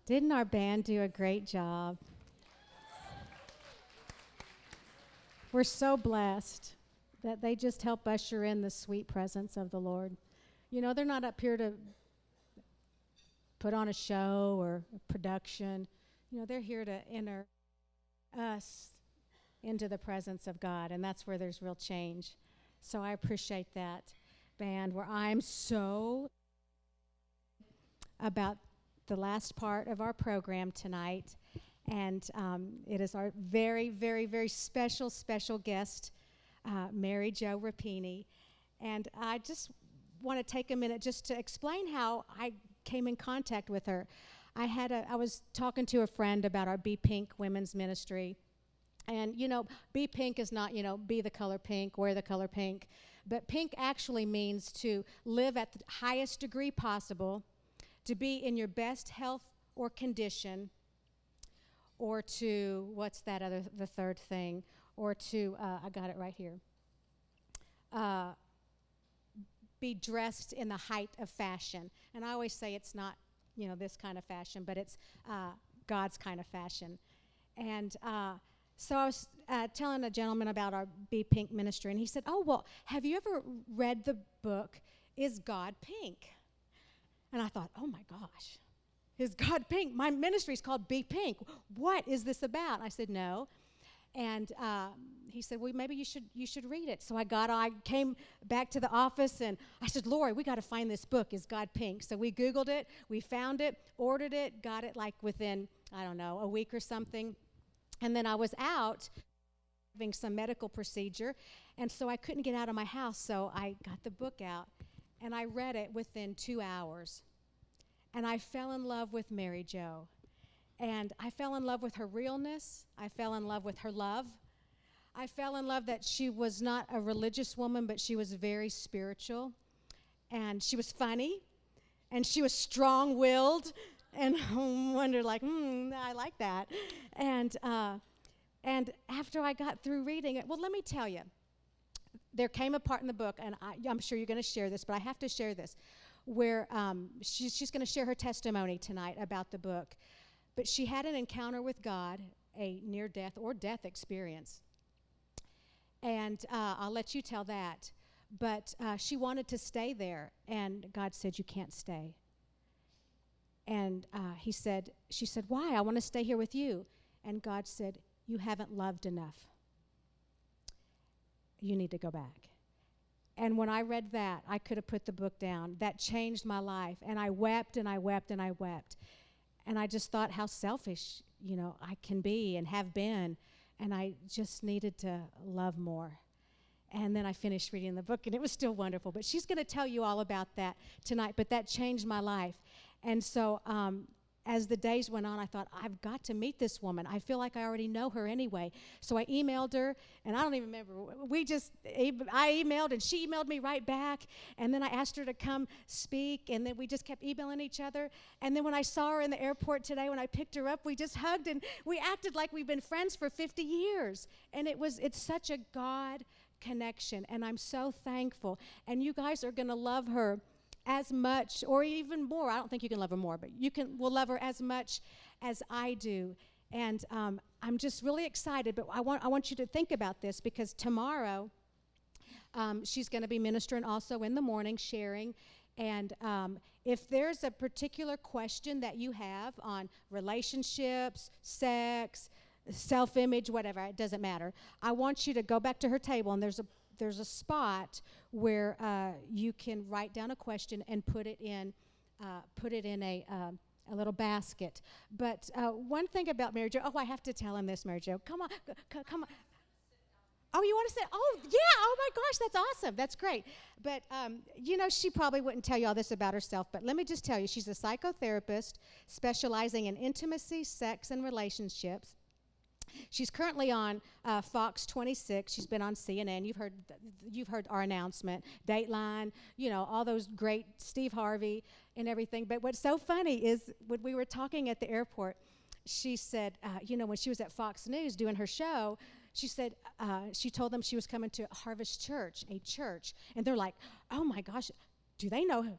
Didn't our band do a great job? We're so blessed that they just help usher in the sweet presence of the Lord. You know, they're not up here to put on a show or a production. You know, they're here to enter us into the presence of God, and that's where there's real change. So I appreciate that, band, where I'm so about the last part of our program tonight, and it is our very, very, very special guest, Mary Jo Rapini. And I just want to take a minute just to explain how I came in contact with her. I was talking to a friend about our BPink Women's Ministry. And, you know, BPink is not, you know, be the color pink, wear the color pink. But pink actually means to live at the highest degree possible, to be in your best health or condition, or to, what's that other, the third thing? Or to, I got it right here. Be dressed in the height of fashion. And I always say it's not, you know, this kind of fashion, but it's God's kind of fashion. And so I was telling a gentleman about our BPink ministry, and he said, oh, well, have you ever read the book, Is God Pink? And I thought, oh, my gosh, is God pink? My ministry is called BPink. What is this about? I said, no. And he said, well, maybe you should read it. So I came back to the office, and I said, Lori, we got to find this book, Is God Pink? So we Googled it, we found it, ordered it, got it like within, I don't know, a week or something. And then I was out having some medical procedure, and so I couldn't get out of my house, so I got the book out, and I read it within 2 hours. And I fell in love with Mary Jo. And I fell in love with her realness. I fell in love with her love. I fell in love that she was not a religious woman, but she was very spiritual. And she was funny. And she was strong-willed. And I wondered, like, I like that. And after I got through reading it, well, let me tell you, there came a part in the book, and I'm sure you're going to share this, but I have to share this, where she's going to share her testimony tonight about the book. But she had an encounter with God, a near-death or death experience. And I'll let you tell that. But she wanted to stay there, and God said, you can't stay. And she said, why? I want to stay here with you. And God said, you haven't loved enough. You need to go back. And when I read that, I could have put the book down. That changed my life. And I wept and I wept and I wept. And I just thought how selfish, you know, I can be and have been. And I just needed to love more. And then I finished reading the book, and it was still wonderful. But she's going to tell you all about that tonight. But that changed my life. And so as the days went on, I thought, I've got to meet this woman. I feel like I already know her anyway. So I emailed her, and I don't even remember. I emailed, and she emailed me right back. And then I asked her to come speak, and then we just kept emailing each other. And then when I saw her in the airport today, when I picked her up, we just hugged, and we acted like we've been friends for 50 years. And it's such a God connection, and I'm so thankful. And you guys are going to love her as much or even more. I don't think you can love her more, but will love her as much as I do. And I'm just really excited, but I want you to think about this, because tomorrow she's going to be ministering also in the morning, sharing. And if there's a particular question that you have on relationships, sex, self-image, whatever, it doesn't matter, I want you to go back to her table, and there's a spot where you can write down a question and put it in a little basket. But one thing about Mary Jo, I have to tell him this, Mary Jo. Come on, come on. Oh, you want to say? Oh, yeah. Oh my gosh, that's awesome. That's great. But you know, she probably wouldn't tell you all this about herself. But let me just tell you, she's a psychotherapist specializing in intimacy, sex, and relationships. She's currently on Fox 26. She's been on CNN. You've heard our announcement, Dateline, you know, all those great Steve Harvey and everything. But what's so funny is when we were talking at the airport, she said, you know, when she was at Fox News doing her show, she said, she told them she was coming to Harvest Church, a church. And they're like, oh my gosh, do they know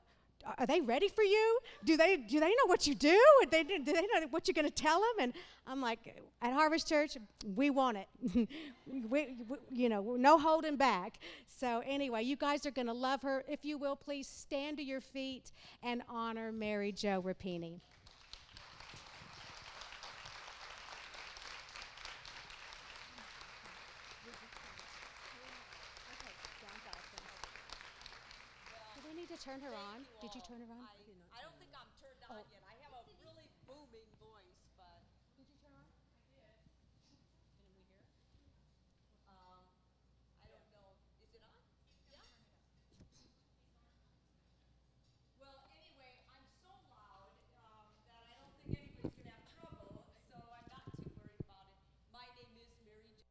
are they ready for you? Do they know what you do? Do they know what you're going to tell them? And I'm like, at Harvest Church, we want it. No holding back. So anyway, you guys are going to love her. If you will, please stand to your feet and honor Mary Jo Rapini. Do we need to turn her on? Did you turn her on? I don't think I'm turned on yet. I have a really booming voice, but. Did you turn on? I did. Can we hear it? I don't know. Is it on? Yeah? Well, anyway, I'm so loud that I don't think anybody's going to have trouble, so I'm not too worried about it. My name is Mary Jo.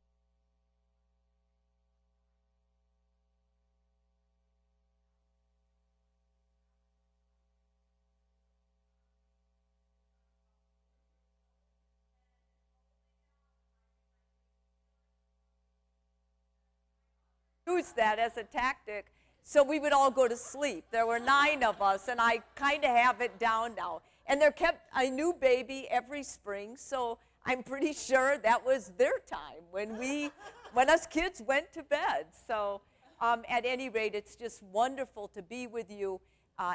Use that as a tactic so we would all go to sleep. There were 9 of us, and I kind of have it down now. And there kept a new baby every spring, so I'm pretty sure that was their time when us kids went to bed. So at any rate, it's just wonderful to be with you.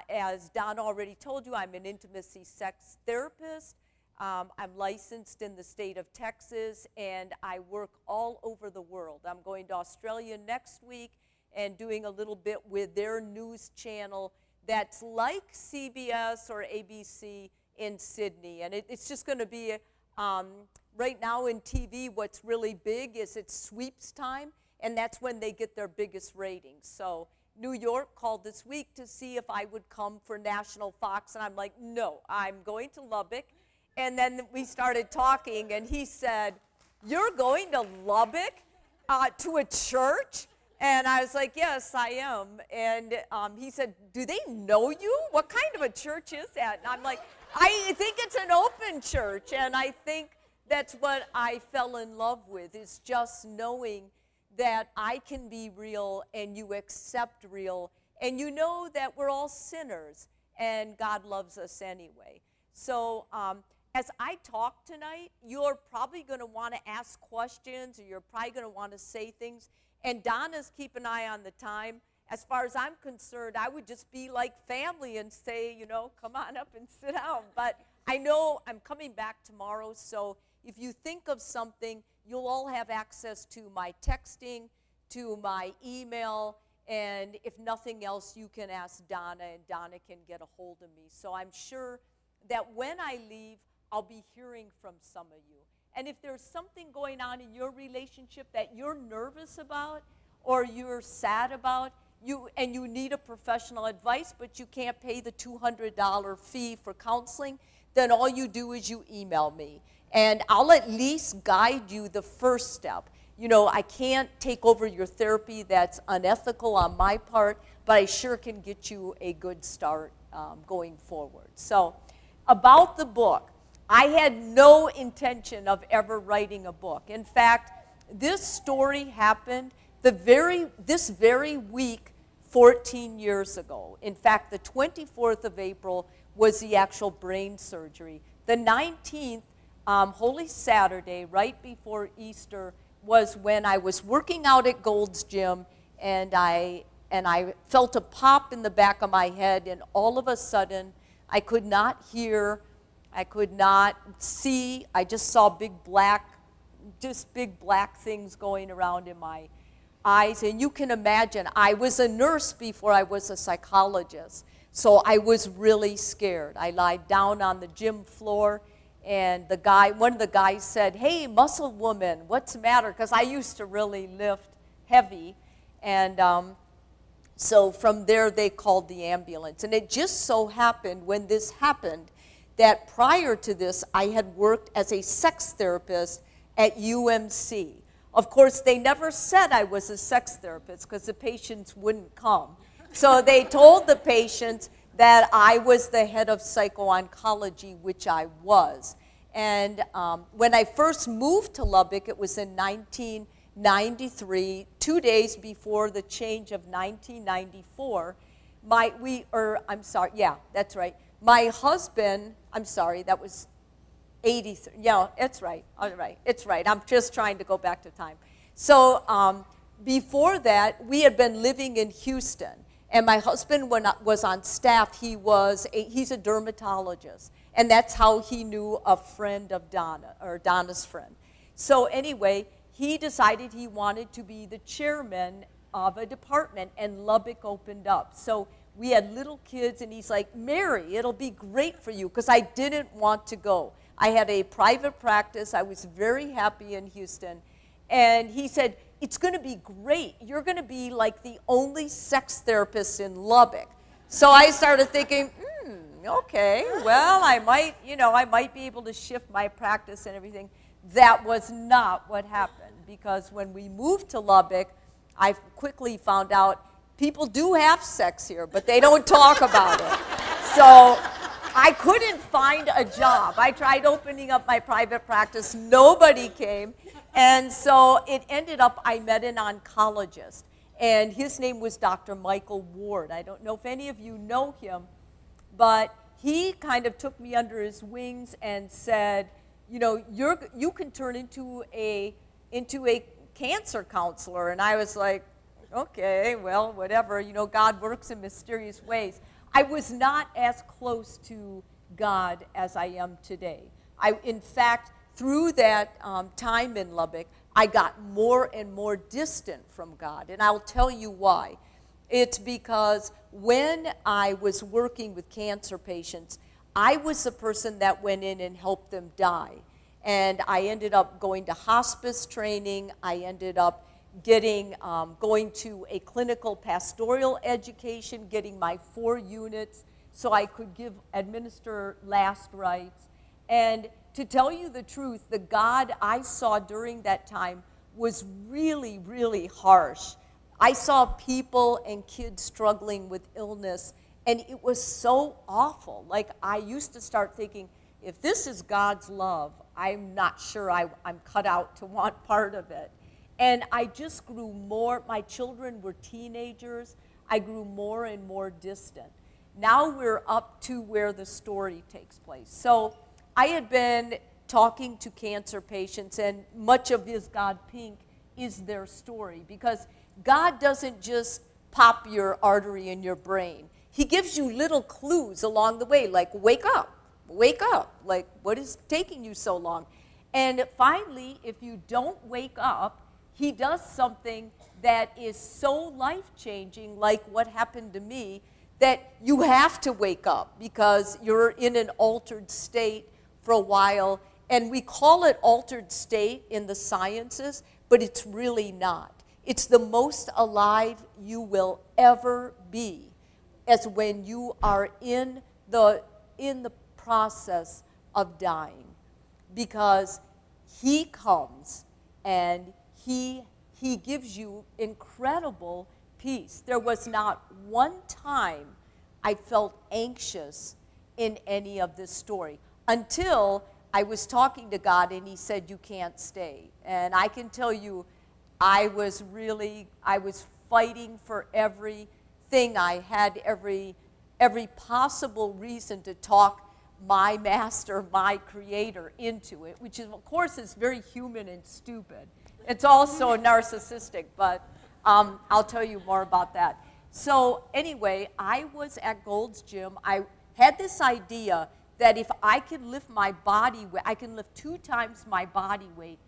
As Don already told you, I'm an intimacy sex therapist. I'm licensed in the state of Texas, and I work all over the world. I'm going to Australia next week and doing a little bit with their news channel that's like CBS or ABC in Sydney. And it's just going to be, right now in TV, what's really big is it's sweeps time, and that's when they get their biggest ratings. So New York called this week to see if I would come for National Fox, and I'm like, no, I'm going to Lubbock. And then we started talking, and he said, you're going to Lubbock to a church? And I was like, yes, I am. And he said, do they know you? What kind of a church is that? And I'm like, I think it's an open church. And I think that's what I fell in love with, is just knowing that I can be real and you accept real. And you know that we're all sinners, and God loves us anyway. So as I talk tonight, you're probably going to want to ask questions, or you're probably going to want to say things. And Donna's keep an eye on the time. As far as I'm concerned, I would just be like family and say, come on up and sit down. But I know I'm coming back tomorrow, so if you think of something, you'll all have access to my texting, to my email, and if nothing else, you can ask Donna, and Donna can get a hold of me. So I'm sure that when I leave, I'll be hearing from some of you. And if there's something going on in your relationship that you're nervous about or you're sad about, you need a professional advice, but you can't pay the $200 fee for counseling, then all you do is you email me. And I'll at least guide you the first step. I can't take over your therapy. That's unethical on my part, but I sure can get you a good start going forward. So about the book, I had no intention of ever writing a book. In fact, this story happened this very week 14 years ago. In fact, the 24th of April was the actual brain surgery. The 19th, Holy Saturday, right before Easter, was when I was working out at Gold's Gym, and I felt a pop in the back of my head, and all of a sudden, I could not hear, I could not see. I just saw big black things going around in my eyes. And you can imagine, I was a nurse before I was a psychologist. So I was really scared. I lied down on the gym floor, and one of the guys said, hey, muscle woman, what's the matter? Because I used to really lift heavy. And so from there, they called the ambulance. And it just so happened, when this happened, that prior to this, I had worked as a sex therapist at UMC. Of course, they never said I was a sex therapist because the patients wouldn't come. So they told the patients that I was the head of psycho-oncology, which I was. And when I first moved to Lubbock, it was in 1993, 2 days before the change of 1994. I'm sorry, yeah, that's right. My husband, I'm sorry, that was 83. Yeah, it's right. All right, it's right. I'm just trying to go back to time. So before that, we had been living in Houston, and my husband was on staff. He's a dermatologist, and that's how he knew a friend of Donna, or Donna's friend. So anyway, he decided he wanted to be the chairman of a department, and Lubbock opened up. So we had little kids, and he's like, Mary, it'll be great for you, because I didn't want to go. I had a private practice. I was very happy in Houston. And he said, it's going to be great. You're going to be like the only sex therapist in Lubbock. So I started thinking, okay, well, I might be able to shift my practice and everything. That was not what happened, because when we moved to Lubbock, I quickly found out people do have sex here, but they don't talk about it. So I couldn't find a job. I tried opening up my private practice. Nobody came. And so it ended up, I met an oncologist, and his name was Dr. Michael Ward. I don't know if any of you know him, but he kind of took me under his wings and said, you can turn into a cancer counselor. And I was like, okay, well, whatever. God works in mysterious ways. I was not as close to God as I am today. In fact, through that time in Lubbock, I got more and more distant from God. And I'll tell you why. It's because when I was working with cancer patients, I was the person that went in and helped them die. And I ended up going to hospice training. I ended up going to a clinical pastoral education, getting my 4 units so I could administer last rites. And to tell you the truth, the God I saw during that time was really, really harsh. I saw people and kids struggling with illness, and it was so awful. Like, I used to start thinking, if this is God's love, I'm not sure I'm cut out to want part of it. And I just grew more, my children were teenagers, I grew more and more distant. Now we're up to where the story takes place. So I had been talking to cancer patients, and much of Is God Pink is their story, because God doesn't just pop your artery in your brain. He gives you little clues along the way, like wake up, like what is taking you so long? And finally, if you don't wake up, he does something that is so life-changing, like what happened to me, that you have to wake up because you're in an altered state for a while. And we call it altered state in the sciences, but it's really not. It's the most alive you will ever be, as when you are in the process of dying, because he comes and he gives you incredible peace. There was not one time I felt anxious in any of this story until I was talking to God and he said, you can't stay. And I can tell you, I was fighting for everything. I had every possible reason to talk my master, my creator into it, which is, of course, is very human and stupid. It's also narcissistic, but I'll tell you more about that. So anyway, I was at Gold's Gym. I had this idea that if I could lift my body weight, I can lift 2 times my body weight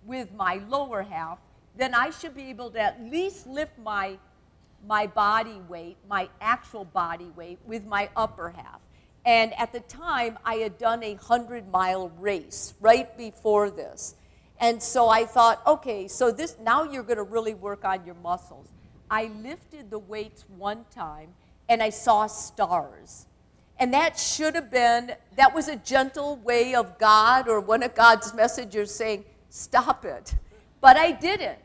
with my lower half, then I should be able to at least lift my body weight, my actual body weight, with my upper half. And at the time, I had done a 100-mile race right before this. And so I thought, okay, so now you're going to really work on your muscles. I lifted the weights 1 time, and I saw stars. And that was a gentle way of God or one of God's messengers saying, stop it. But I didn't,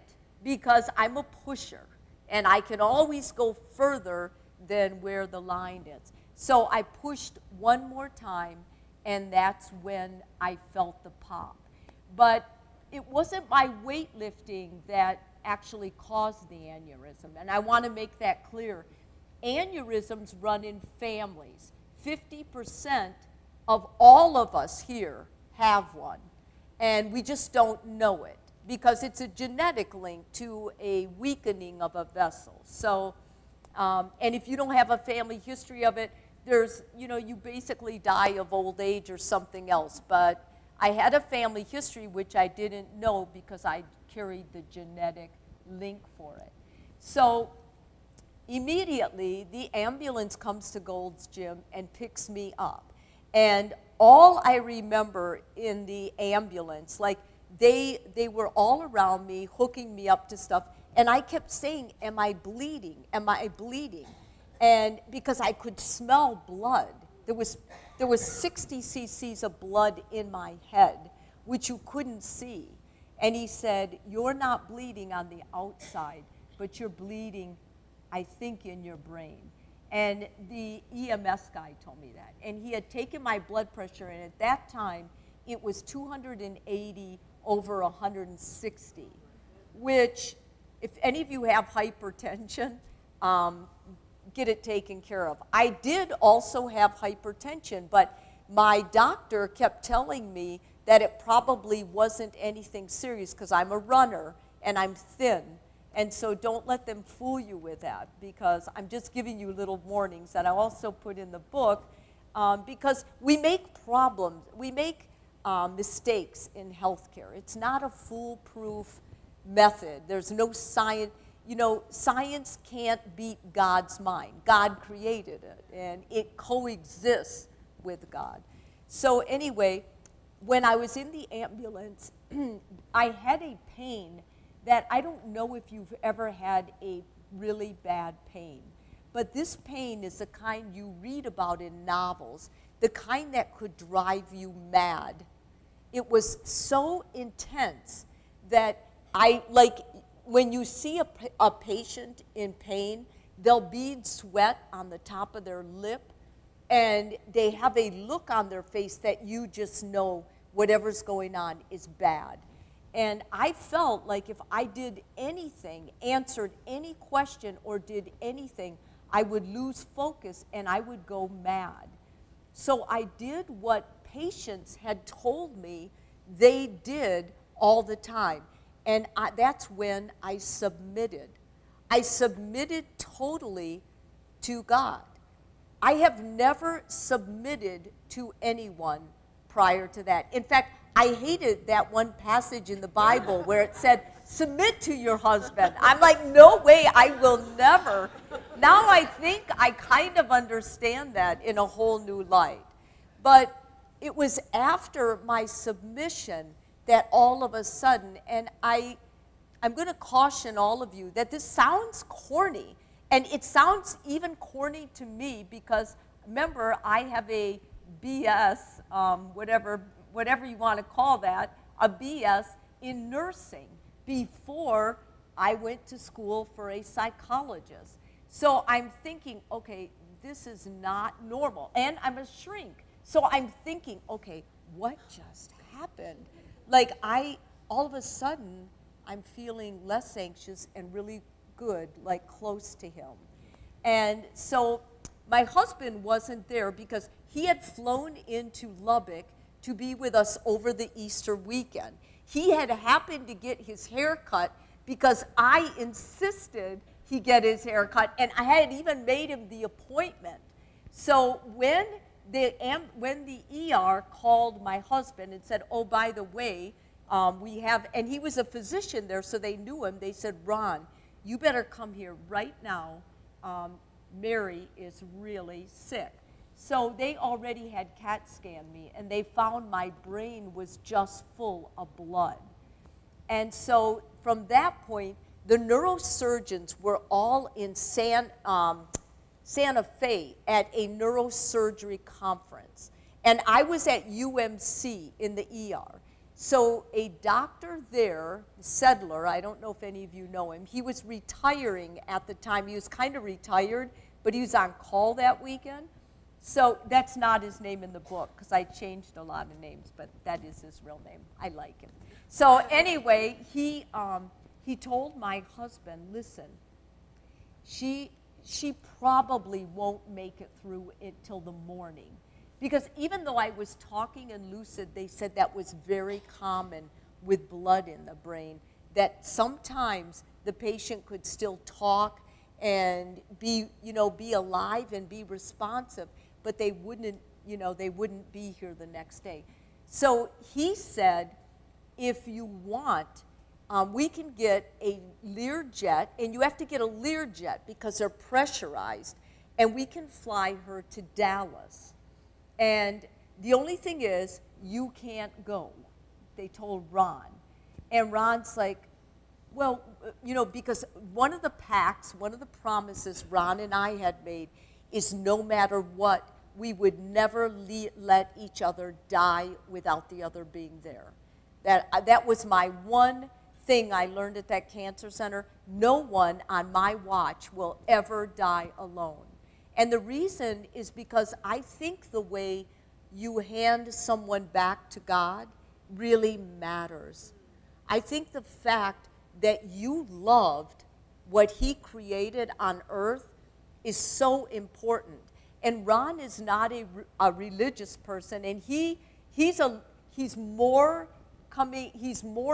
because I'm a pusher, and I can always go further than where the line is. So I pushed 1 more time, and that's when I felt the pop. But it wasn't my weightlifting that actually caused the aneurysm, and I want to make that clear. aneurysms run in families. 50% of all of us here have one, and we just don't know it because it's a genetic link to a weakening of a vessel. So, and if you don't have a family history of it, there's, you basically die of old age or something else. But I had a family history which I didn't know because I carried the genetic link for it. So immediately, the ambulance comes to Gold's Gym and picks me up. And all I remember in the ambulance, like they were all around me, hooking me up to stuff, and I kept saying, am I bleeding? Am I bleeding? And because I could smell blood. There was 60 cc's of blood in my head, which you couldn't see. And he said, you're not bleeding on the outside, but you're bleeding, I think, in your brain. And the EMS guy told me that. And he had taken my blood pressure, and at that time, it was 280 over 160, which, if any of you have hypertension, get it taken care of. I did also have hypertension, but my doctor kept telling me that it probably wasn't anything serious because I'm a runner and I'm thin. And so don't let them fool you with that, because I'm just giving you little warnings that I also put in the book, because we make mistakes in healthcare. It's not a foolproof method. There's no science. Science can't beat God's mind. God created it, and it coexists with God. So anyway, when I was in the ambulance, I had a pain that I don't know if you've ever had a really bad pain. But this pain is the kind you read about in novels, the kind that could drive you mad. It was so intense that when you see a patient in pain, they'll bead sweat on the top of their lip, and they have a look on their face that you just know whatever's going on is bad. And I felt like if I did anything, answered any question, or did anything, I would lose focus and I would go mad. So I did what patients had told me they did all the time. And that's when I submitted. I submitted totally to God. I have never submitted to anyone prior to that. In fact, I hated that one passage in the Bible where it said, submit to your husband. I'm like, no way, I will never. Now I think I kind of understand that in a whole new light. But it was after my submission that all of a sudden, and I'm going to caution all of you that this sounds corny, and it sounds even corny to me because, remember, I have a BS, whatever you want to call that, a BS in nursing before I went to school for a psychologist. So I'm thinking, okay, this is not normal. And I'm a shrink. So I'm thinking, okay, what just happened? Like all of a sudden, I'm feeling less anxious and really good, like close to him. And so my husband wasn't there because he had flown into Lubbock to be with us over the Easter weekend. He had happened to get his hair cut because I insisted he get his hair cut, and I had even made him the appointment. So when the ER called my husband and said, oh, by the way, we have, and he was a physician there, so they knew him. They said, Ron, you better come here right now. Mary is really sick. So they already had CAT scanned me, and they found my brain was just full of blood. And so from that point, the neurosurgeons were all in Santa Fe at a neurosurgery conference. And I was at UMC in the ER. So a doctor there, Sedler, I don't know if any of you know him, he was retiring at the time. He was kind of retired, but he was on call that weekend. So that's not his name in the book, because I changed a lot of names, but that is his real name. I like him. So anyway, he told my husband, listen, she probably won't make it through it till the morning. Because even though I was talking and lucid, they said that was very common with blood in the brain, that sometimes the patient could still talk and be alive and be responsive, but they wouldn't be here the next day. So he said, if you want, we can get a Learjet, and you have to get a Learjet because they're pressurized, and we can fly her to Dallas. And the only thing is, you can't go, they told Ron. And Ron's like, well, because one of the pacts, one of the promises Ron and I had made is no matter what, we would never let each other die without the other being there. That was my one thing I learned at that cancer center. No one on my watch will ever die alone. And the reason is because I think the way you hand someone back to God really matters. I think the fact that you loved what he created on earth is so important. And Ron is not a religious person, and he's more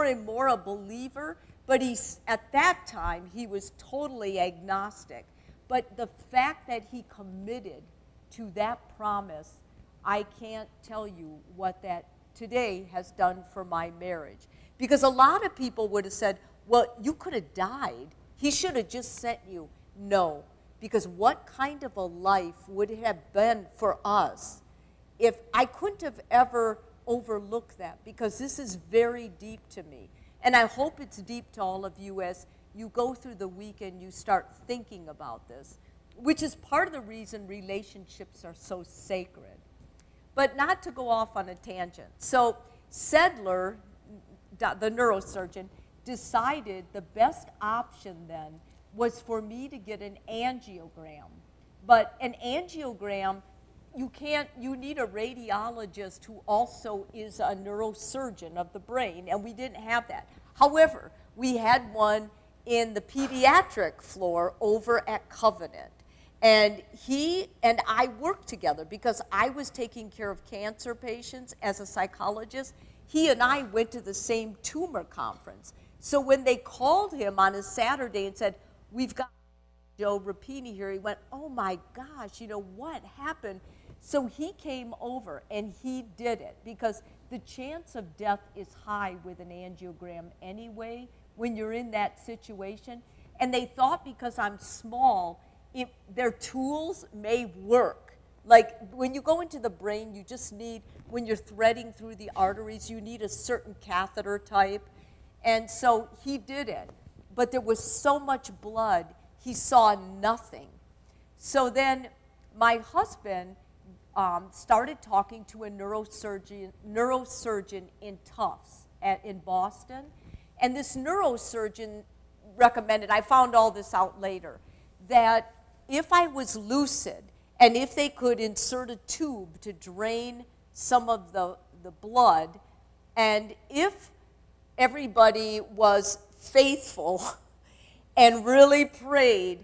and more a believer, but at that time he was totally agnostic. But the fact that he committed to that promise, I can't tell you what that today has done for my marriage. Because a lot of people would have said, well, you could have died. He should have just sent you. No, because what kind of a life would it have been for us if I couldn't have ever overlooked that, because this is very deep to me. And I hope it's deep to all of you as you go through the week and you start thinking about this, which is part of the reason relationships are so sacred. But not to go off on a tangent. So Sedler, the neurosurgeon, decided the best option then was for me to get an angiogram. But an angiogram, you need a radiologist who also is a neurosurgeon of the brain, and we didn't have that. However, we had one in the pediatric floor over at Covenant. And he and I worked together because I was taking care of cancer patients as a psychologist. He and I went to the same tumor conference. So when they called him on a Saturday and said, we've got Joe Rapini here, he went, oh my gosh, what happened? So he came over and he did it, because the chance of death is high with an angiogram anyway when you're in that situation. And they thought because I'm small, their tools may work. Like when you go into the brain, you just need, when you're threading through the arteries, you need a certain catheter type. And so he did it. But there was so much blood, he saw nothing. So then my husband started talking to a neurosurgeon in Tufts in Boston. And this neurosurgeon recommended, I found all this out later, that if I was lucid and if they could insert a tube to drain some of the blood, and if everybody was faithful and really prayed,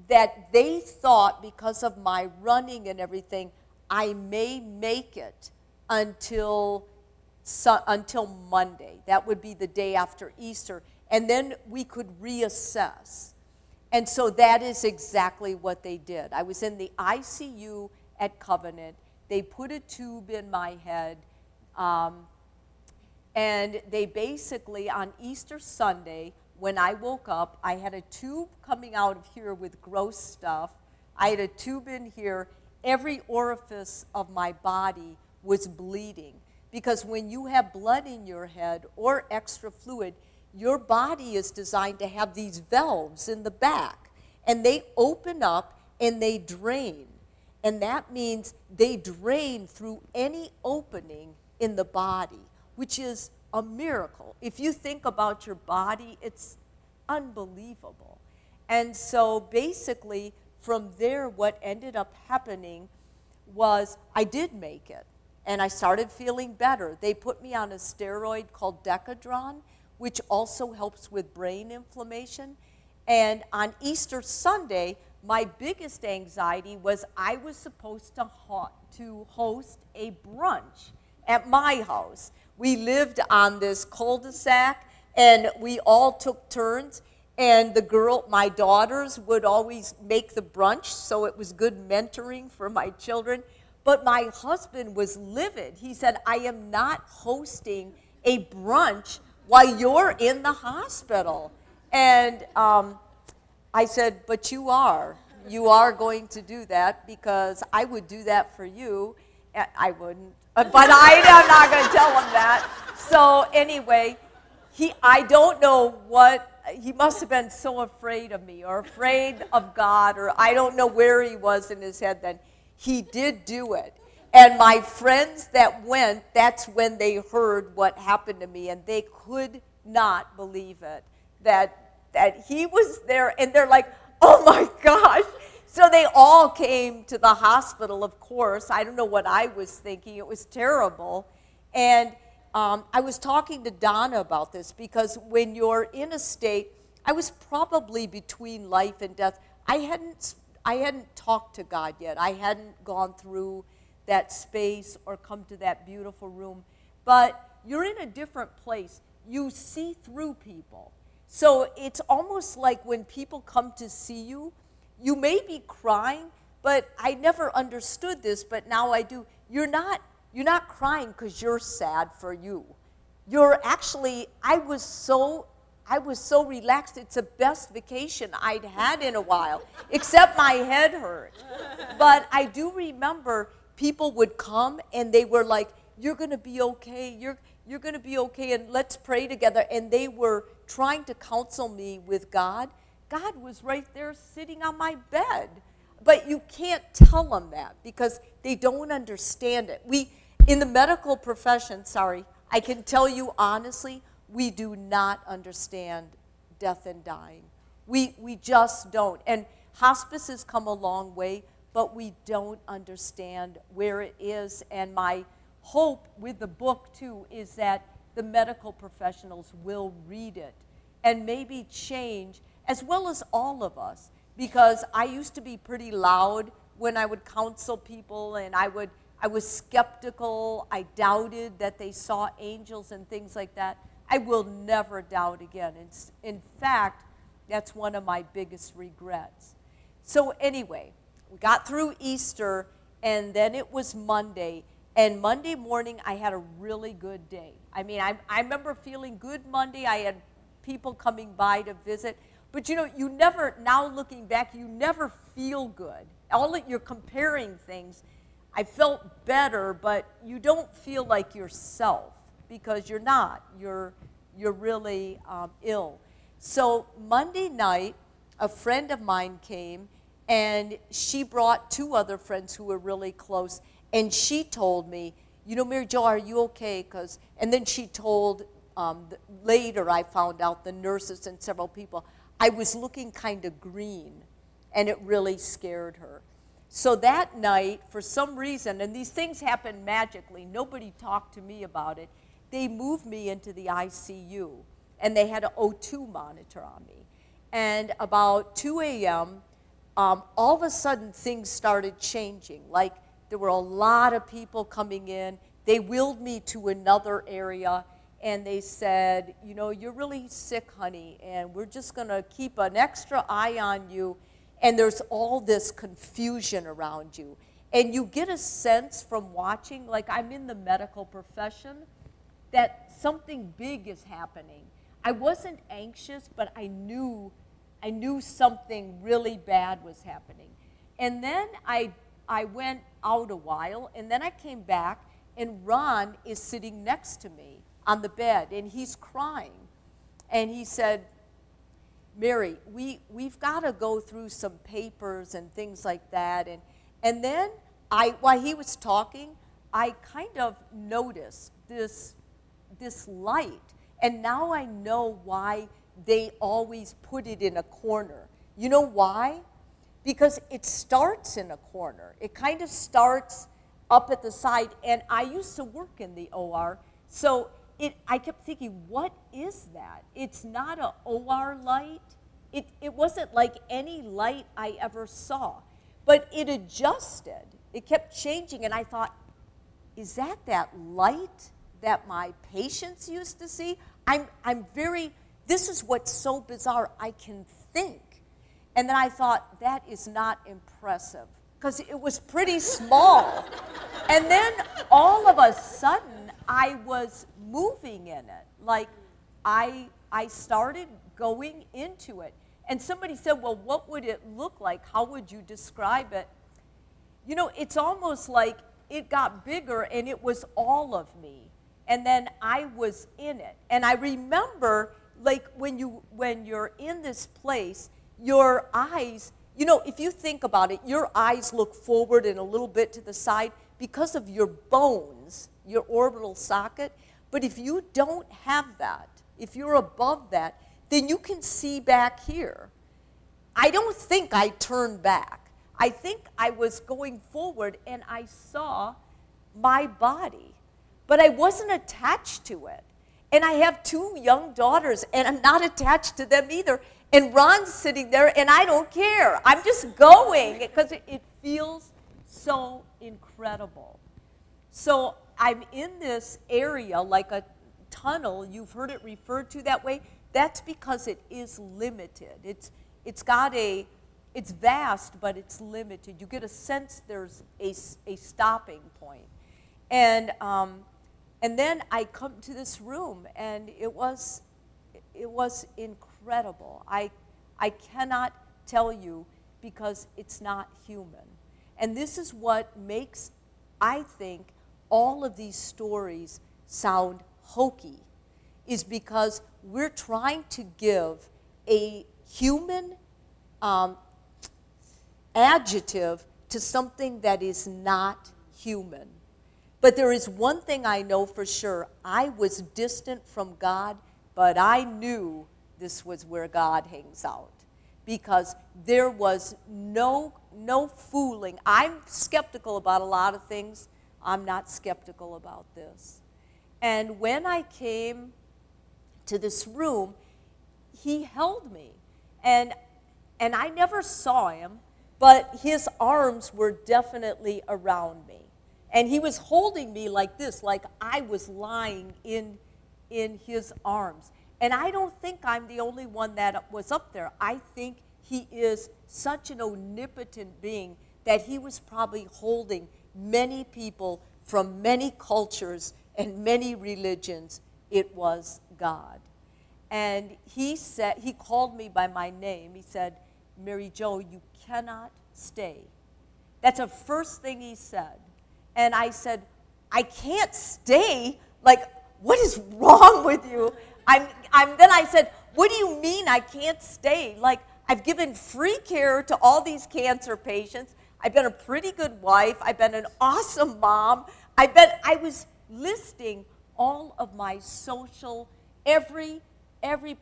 that they thought because of my running and everything, I may make it until Monday. That would be the day after Easter. And then we could reassess. And so that is exactly what they did. I was in the ICU at Covenant. They put a tube in my head. And they basically, on Easter Sunday, when I woke up, I had a tube coming out of here with gross stuff. I had a tube in here. Every orifice of my body was bleeding. Because when you have blood in your head or extra fluid, your body is designed to have these valves in the back. And they open up and they drain. And that means they drain through any opening in the body, which is a miracle. If you think about your body, it's unbelievable. And so basically, from there, what ended up happening was I did make it. And I started feeling better. They put me on a steroid called Decadron, which also helps with brain inflammation. And on Easter Sunday, my biggest anxiety was I was supposed to host a brunch at my house. We lived on this cul-de-sac, and we all took turns. And my daughters would always make the brunch, so it was good mentoring for my children. But my husband was livid. He said, I am not hosting a brunch while you're in the hospital. And I said, but you are. You are going to do that because I would do that for you. I wouldn't, but I'm not going to tell him that. So anyway, I don't know he must have been so afraid of me or afraid of God, or I don't know where he was in his head then. He did do it. And my friends that went, that's when they heard what happened to me, and they could not believe it, that he was there, and they're like, oh my gosh. So they all came to the hospital, of course. I don't know what I was thinking. It was terrible. And I was talking to Donna about this because when you're in a state, I was probably between life and death. I hadn't talked to God yet. I hadn't gone through that space or come to that beautiful room. But you're in a different place. You see through people. So it's almost like when people come to see you, you may be crying, but I never understood this, but now I do. You're not crying because you're sad for you. You're actually, I was so relaxed. It's the best vacation I'd had in a while, except my head hurt. But I do remember people would come and they were like, you're going to be okay. You're going to be okay, and let's pray together. And they were trying to counsel me with God. God was right there sitting on my bed. But you can't tell them that because they don't understand it. In the medical profession, I can tell you honestly, we do not understand death and dying. We just don't. And hospice has come a long way, but we don't understand where it is. And my hope with the book, too, is that the medical professionals will read it and maybe change, as well as all of us. Because I used to be pretty loud when I would counsel people, and I was skeptical. I doubted that they saw angels and things like that. I will never doubt again. In fact, that's one of my biggest regrets. So anyway, we got through Easter, and then it was Monday. And Monday morning, I had a really good day. I mean, I remember feeling good Monday. I had people coming by to visit. But you never, now looking back, you never feel good. You're comparing things. I felt better, but you don't feel like yourself because you're not. You're really ill. So Monday night, a friend of mine came, and she brought two other friends who were really close, and she told me, Mary Jo, are you okay? And then she told, later I found out, the nurses and several people, I was looking kind of green, and it really scared her. So that night, for some reason, and these things happen magically, nobody talked to me about it, they moved me into the ICU, and they had an O2 monitor on me. And about 2 a.m., all of a sudden things started changing. Like there were a lot of people coming in. They wheeled me to another area, and they said, you're really sick, honey, and we're just going to keep an extra eye on you. And there's all this confusion around you. And you get a sense from watching, like I'm in the medical profession, that something big is happening. I wasn't anxious, but I knew something really bad was happening. And then I went out a while, and then I came back, and Ron is sitting next to me on the bed, and he's crying. And he said, Mary, we've got to go through some papers and things like that. And then while he was talking, I kind of noticed this light. And now I know why they always put it in a corner. You know why? Because it starts in a corner. It kind of starts up at the side. And I used to work in the OR, so I kept thinking, what is that? It's not an OR light. it wasn't like any light I ever saw. But it adjusted. It kept changing, and I thought, is that light that my patients used to see? This is what's so bizarre. I can think. And then I thought, that is not impressive, because it was pretty small. And then all of a sudden, I was moving in it. Like, I started going into it. And somebody said, well, what would it look like? How would you describe it? You know, it's almost like it got bigger and it was all of me. And then I was in it. And I remember, like, when you're in this place, your eyes, you know, if you think about it, your eyes look forward and a little bit to the side because of your bones, your orbital socket. But if you don't have that, if you're above that, then you can see back here. I don't think I turned back. I think I was going forward and I saw my body, but I wasn't attached to it. And I have 2 young daughters, and I'm not attached to them either. And Ron's sitting there, and I don't care. I'm just going because it feels so incredible. So I'm in this area like a tunnel. You've heard it referred to that way. That's because it is limited. It's vast, but it's limited. You get a sense there's a stopping point. And then I come to this room, and it was incredible. I cannot tell you, because it's not human. And this is what makes, I think, all of these stories sound hokey, is because we're trying to give a human adjective to something that is not human. But there is one thing I know for sure. I was distant from God, but I knew this was where God hangs out, because there was no fooling. I'm skeptical about a lot of things. I'm not skeptical about this. And when I came to this room, he held me. And I never saw him, but his arms were definitely around me. And he was holding me like this, like I was lying in his arms. And I don't think I'm the only one that was up there. I think he is such an omnipotent being that he was probably holding many people from many cultures and many religions. It was God. And he called me by my name. He said, Mary Jo, you cannot stay. That's the first thing he said. And I said, I can't stay? Like, what is wrong with you? Then I said, what do you mean I can't stay? Like, I've given free care to all these cancer patients. I've been a pretty good wife. I've been an awesome mom. I was listing all of my social, every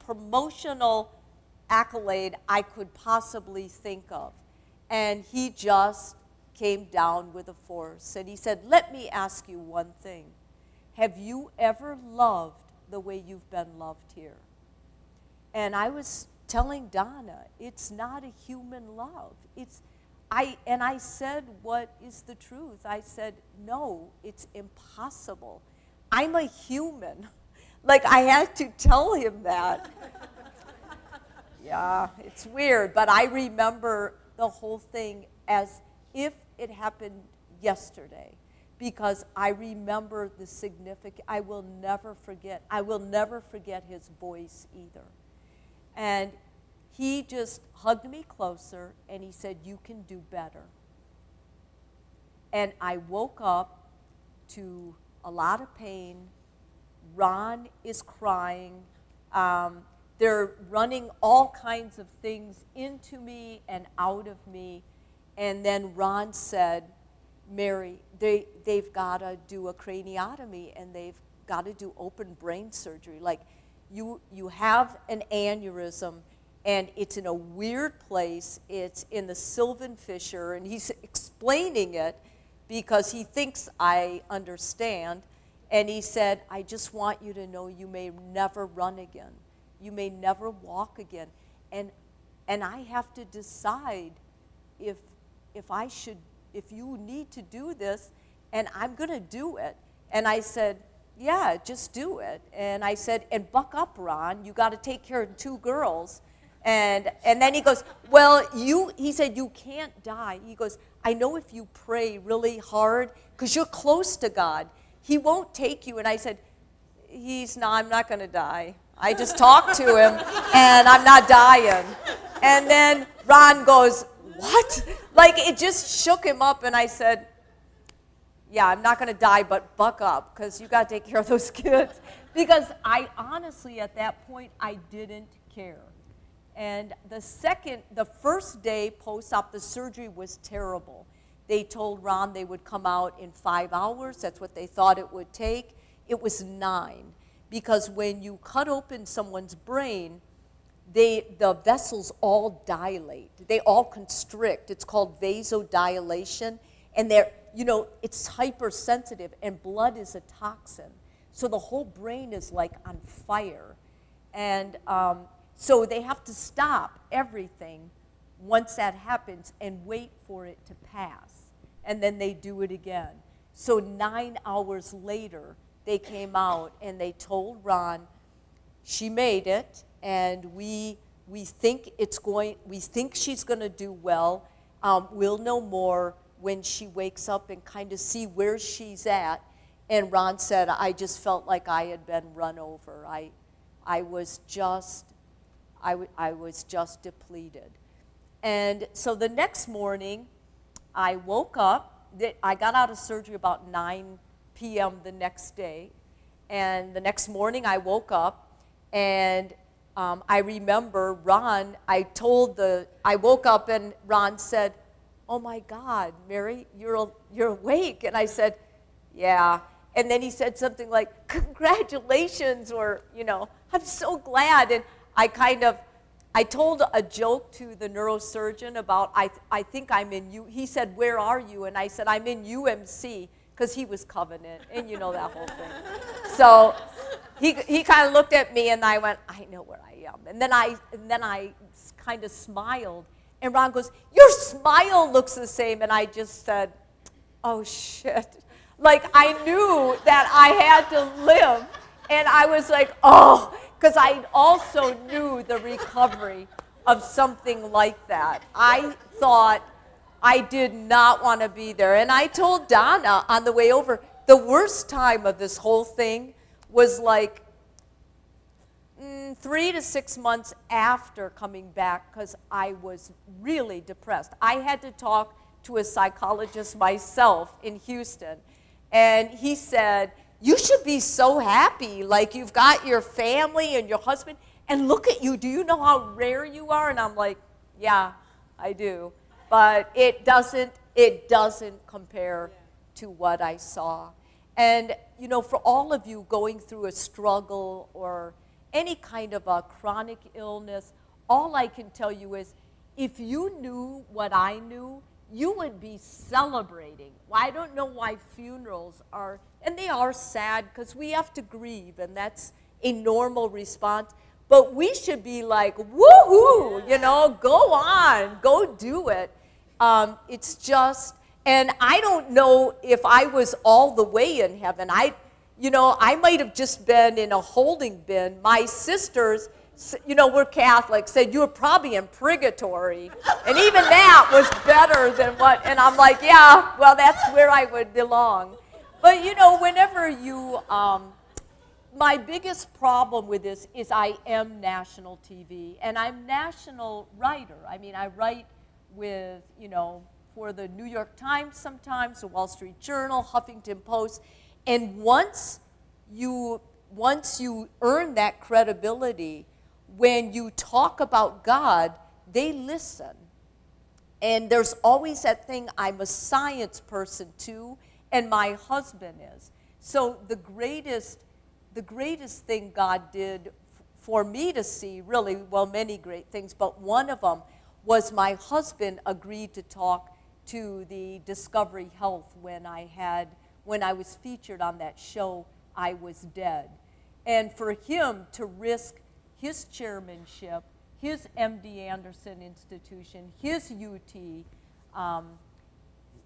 promotional accolade I could possibly think of. And he just came down with a force. And he said, let me ask you one thing. Have you ever loved the way you've been loved here? And I was telling Donna, it's not a human love. I said, what is the truth? I said, no, it's impossible. I'm a human. Like, I had to tell him that. Yeah, it's weird, but I remember the whole thing as if it happened yesterday, because I remember the significance. I will never forget his voice either. And he just hugged me closer, and he said, you can do better. And I woke up to a lot of pain. Ron is crying. They're running all kinds of things into me and out of me. And then Ron said, Mary, they've got to do a craniotomy, and they've got to do open brain surgery. Like, you have an aneurysm, and it's in a weird place. It's in the Sylvan fissure, and he's explaining it because he thinks I understand. And he said, I just want you to know you may never run again. You may never walk again. And and I have to decide if if you need to do this, and I'm going to do it. And I said, yeah, just do it. And I said, and buck up, Ron. You got to take care of 2 girls. And then he goes, well, he said, you can't die. He goes, I know if you pray really hard, because you're close to God, he won't take you. And I said, I'm not going to die. I just talked to him, and I'm not dying. And then Ron goes, what? Like, it just shook him up, and I said, yeah, I'm not going to die, but buck up, because you got to take care of those kids. Because I honestly, at that point, I didn't care. And the first day post-op, the surgery was terrible. They told Ron they would come out in 5 hours. That's what they thought it would take. It was 9. Because when you cut open someone's brain, the vessels all dilate. They all constrict. It's called vasodilation. And it's hypersensitive, and blood is a toxin. So the whole brain is like on fire. And so they have to stop everything once that happens and wait for it to pass. And then they do it again. So 9 hours later, they came out and they told Ron, she made it, and we think she's going to do well. We'll know more when she wakes up and kind of see where she's at. And Ron said, I just felt like I had been run over. I was just depleted. And so the next morning, I woke up. I got out of surgery about 9 p.m. the next day. And the next morning, I woke up, and I remember Ron, I woke up, and Ron said, oh my God, Mary, you're awake. And I said, yeah. And then he said something like, congratulations, or, I'm so glad. And I told a joke to the neurosurgeon about, I think I'm in he said, where are you? And I said, I'm in UMC, because he was Covenant, and you know that whole thing. So he kind of looked at me, and I went, I know where I am. And then I kind of smiled. And Ron goes, your smile looks the same. And I just said, oh, shit. Like, I knew that I had to live. And I was like, oh, because I also knew the recovery of something like that. I thought I did not want to be there. And I told Donna on the way over, the worst time of this whole thing was like 3 to 6 months after coming back, because I was really depressed. I had to talk to a psychologist myself in Houston, and he said, you should be so happy, like you've got your family and your husband, and look at you, do you know how rare you are? And I'm like, yeah, I do, but it doesn't compare to what I saw. And for all of you going through a struggle or any kind of a chronic illness, all I can tell you is, if you knew what I knew, you would be celebrating. Well, I don't know why funerals are, and they are sad, because we have to grieve, and that's a normal response, but we should be like, woohoo, go on, go do it. It's just, and I don't know if I was all the way in heaven. I might have just been in a holding bin. My sisters, we're Catholic, said you were probably in purgatory. And even that was better than what, and I'm like, yeah, well, that's where I would belong. But, whenever you, my biggest problem with this is I am national TV, and I'm national writer. I mean, I write with, for the New York Times sometimes, the Wall Street Journal, Huffington Post. And once you earn that credibility, when you talk about God, they listen. And there's always that thing, I'm a science person too, and my husband is. So the greatest thing God did for me to see, really, well, many great things, but one of them was my husband agreed to talk to the Discovery Health when I was featured on that show, I Was Dead. And for him to risk his chairmanship, his MD Anderson institution, his UT,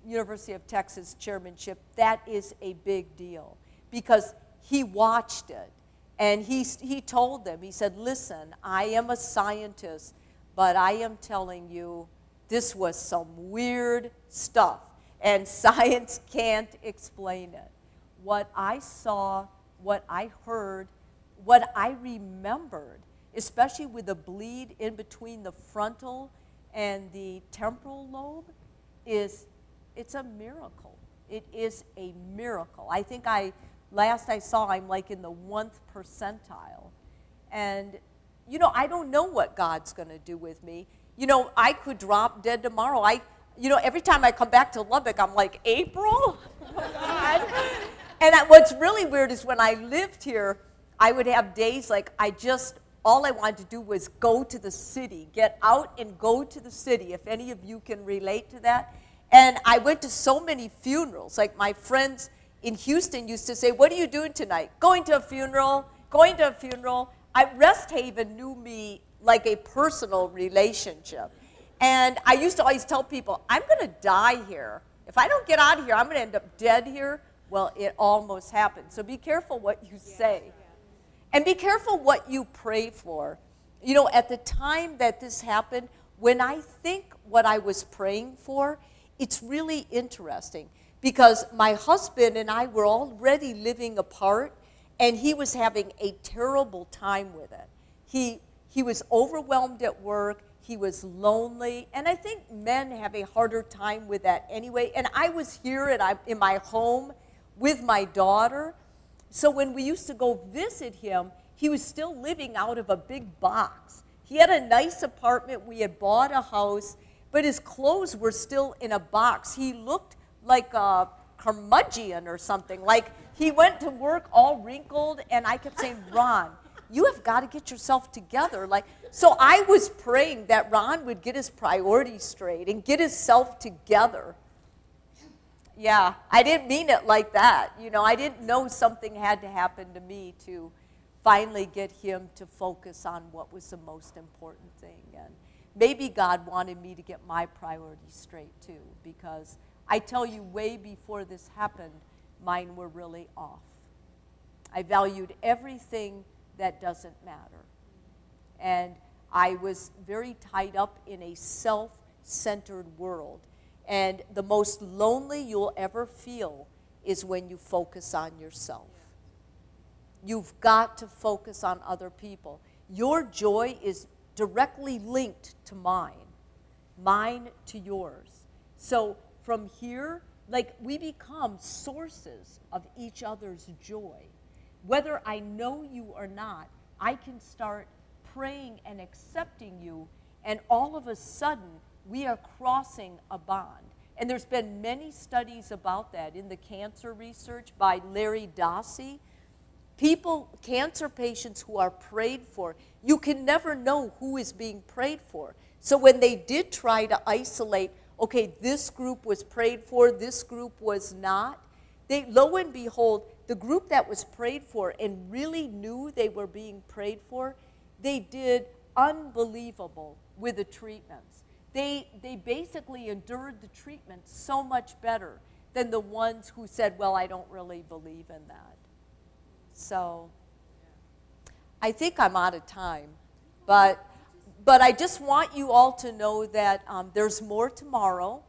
University of Texas chairmanship, that is a big deal because he watched it. And he told them, he said, listen, I am a scientist, but I am telling you this was some weird stuff, and science can't explain it. What I saw, what I heard, what I remembered, especially with the bleed in between the frontal and the temporal lobe, it's a miracle. It is a miracle. I think last I saw, I'm like in the 1st percentile. And, you know, I don't know what God's going to do with me. You know, I could drop dead tomorrow. Every time I come back to Lubbock, I'm like, April? Oh, God. And what's really weird is when I lived here, I would have days like all I wanted to do was go to the city, get out and go to the city, if any of you can relate to that. And I went to so many funerals. Like my friends in Houston used to say, what are you doing tonight? Going to a funeral, going to a funeral. Rest Haven knew me like a personal relationship. And I used to always tell people, I'm going to die here. If I don't get out of here, I'm going to end up dead here. Well, it almost happened. So be careful what you say. And be careful what you pray for. You know, at the time that this happened, when I think what I was praying for, it's really interesting. Because my husband and I were already living apart, and he was having a terrible time with it. He was overwhelmed at work. He was lonely. And I think men have a harder time with that anyway. And I was here in my home with my daughter. So when we used to go visit him, he was still living out of a big box. He had a nice apartment. We had bought a house, but his clothes were still in a box. He looked like a curmudgeon or something. Like he went to work all wrinkled, and I kept saying, Ron, you have got to get yourself together. So I was praying that Ron would get his priorities straight and get himself together. Yeah, I didn't mean it like that. You know, I didn't know something had to happen to me to finally get him to focus on what was the most important thing. And maybe God wanted me to get my priorities straight too, because I tell you, way before this happened, mine were really off. I valued everything that doesn't matter. And I was very tied up in a self-centered world. And the most lonely you'll ever feel is when you focus on yourself. You've got to focus on other people. Your joy is directly linked to mine to yours. So from here, we become sources of each other's joy. Whether I know you or not, I can start praying and accepting you, and all of a sudden, we are crossing a bond. And there's been many studies about that in the cancer research by Larry Dossey. Cancer patients who are prayed for, you can never know who is being prayed for. So when they did try to isolate, okay, this group was prayed for, this group was not, lo and behold, the group that was prayed for and really knew they were being prayed for, they did unbelievable with the treatments. They basically endured the treatment so much better than the ones who said, well, I don't really believe in that. So I think I'm out of time. But I just want you all to know that there's more tomorrow.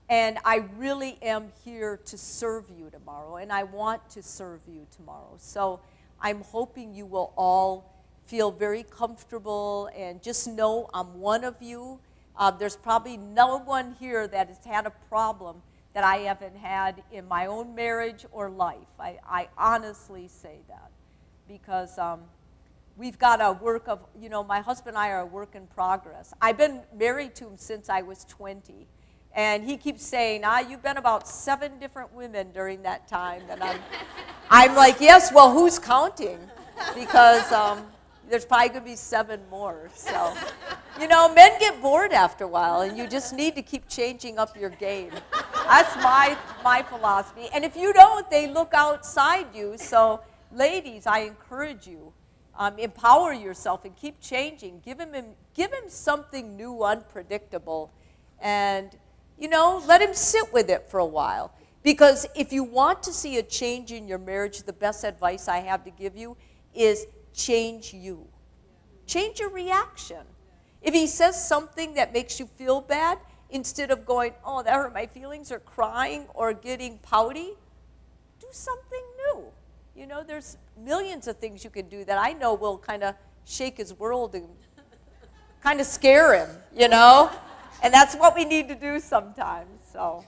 And I really am here to serve you tomorrow. And I want to serve you tomorrow. So I'm hoping you will all feel very comfortable and just know I'm one of you. There's probably no one here that has had a problem that I haven't had in my own marriage or life. I honestly say that because we've got a work of, my husband and I are a work in progress. I've been married to him since I was 20. And he keeps saying, you've been about 7 different women during that time. And I'm like, yes, well, who's counting? Because there's probably going to be 7 more. So, men get bored after a while, and you just need to keep changing up your game. That's my philosophy. And if you don't, they look outside you. So, ladies, I encourage you, empower yourself and keep changing. Give him something new, unpredictable, and let him sit with it for a while. Because if you want to see a change in your marriage, the best advice I have to give you is change you. Change your reaction. If he says something that makes you feel bad, instead of going, oh, that hurt my feelings, or crying, or getting pouty, do something new. There's millions of things you can do that I know will kind of shake his world and kind of scare him, And that's what we need to do sometimes, so.